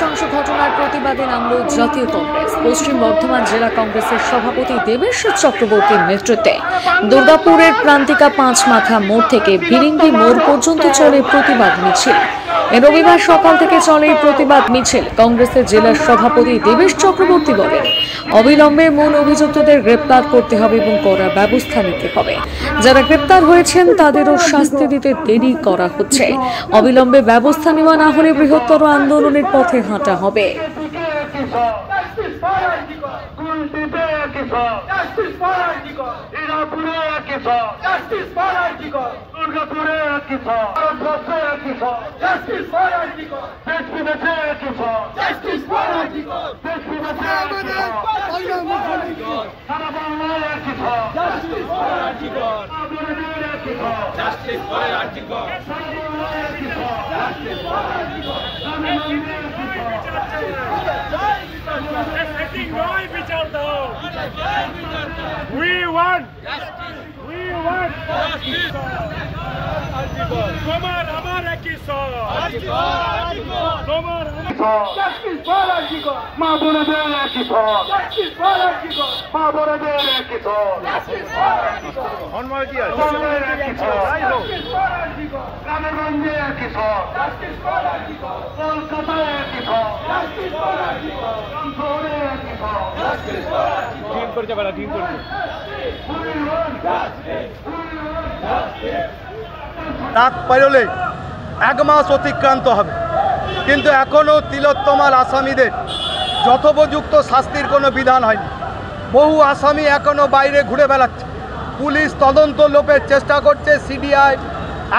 নৃশংস ঘটনার প্রতিবাদে নামল জাতীয় কংগ্রেস। পশ্চিম বর্ধমান জেলা কংগ্রেসের সভাপতি দেবেশ চক্রবর্তীর নেতৃত্বে দুর্গাপুরের প্রান্তিকা পাঁচ মাথা মোড় থেকে ভিরিঙ্গি মোড় পর্যন্ত চলে প্রতিবাদ মিছিল। রবিবার সকাল থেকে চলে এই প্রতিবাদ মিছিল। কংগ্রেসের জেলা সভাপতি দেবেশ চক্রবর্তী বলেন, অবিলম্বে মূল অভিযুক্তদের গ্রেপ্তার করতে হবে এবং কড়া ব্যবস্থা নিতে হবে। যারা গ্রেপ্তার হয়েছেন তাদেরও শাস্তি দিতে দেরি করা হচ্ছে। অবিলম্বে ব্যবস্থা নেওয়া না হলে বৃহত্তর আন্দোলনের পথে হাঁটা হবে। We want তোমার আমার একই সব তোমার জাস্টিস ফর আরজিকর মা বোনদের একই সব জাস্টিস ফর আরজিকর মা বোনদের একই সব জাস্টিস ফর আরজিকর হনমাল কি আছে জাস্টিস ফর আরজিকর গ্রামগঞ্জে একই সব জাস্টিস ফর আরজিকর কলকাতায় একই সব জাস্টিস ফর আরজিকর কানপুরে একই সব জাস্টিস ফর আরজিকর টিম করতে বলা টিম করতে রাত পেরোলে এক মাস অতিক্রান্ত হবে, কিন্তু এখনও তিলোত্তমার আসামিদের যথোপযুক্ত শাস্তির কোনো বিধান হয়নি। বহু আসামি এখনও বাইরে ঘুরে বেড়াচ্ছে। পুলিশ তদন্ত লোপের চেষ্টা করছে, সিবিআই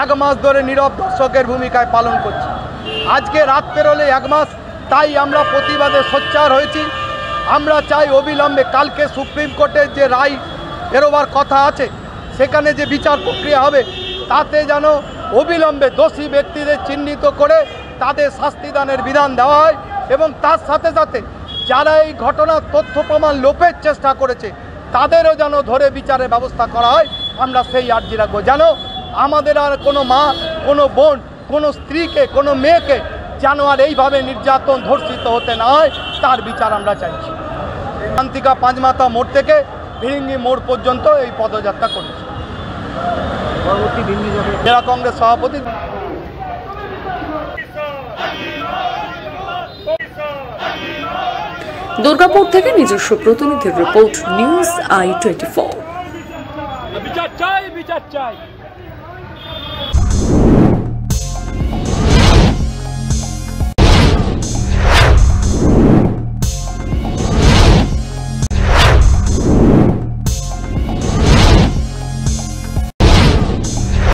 এক মাস ধরে নীরব দর্শকের ভূমিকায় পালন করছে। আজকে রাত পেরোলে এক মাস, তাই আমরা প্রতিবাদে সোচ্চার হয়েছি। আমরা চাই অবিলম্বে কালকে সুপ্রিম কোর্টের যে রায় বেরোবার কথা আছে, সেখানে যে বিচার প্রক্রিয়া হবে তাতে যেন অবিলম্বে দোষী ব্যক্তিদের চিহ্নিত করে তাদের শাস্তিদানের বিধান দেওয়া হয় এবং তার সাথে সাথে যারা এই ঘটনার তথ্য প্রমাণ লোপের চেষ্টা করেছে তাদেরও যেন ধরে বিচারের ব্যবস্থা করা হয়। আমরা সেই আর্জি রাখবো যেন আমাদের আর কোনো মা, কোনো বোন, কোনো স্ত্রীকে, কোনো মেয়েকে যেন আর এইভাবে নির্যাতন ধর্ষিত হতে না হয়, তার বিচার আমরা চাইছি। প্রান্তিকা পাঁচমাথা মোড় থেকে ভিরিঙ্গি মোড় পর্যন্ত এই পদযাত্রা করেছি। জেলা কংগ্রেস সভাপতি দুর্গাপুর থেকে নিজস্ব প্রতিনিধির রিপোর্ট, নিউজ i24। বিচার চাই, বিচার চাই।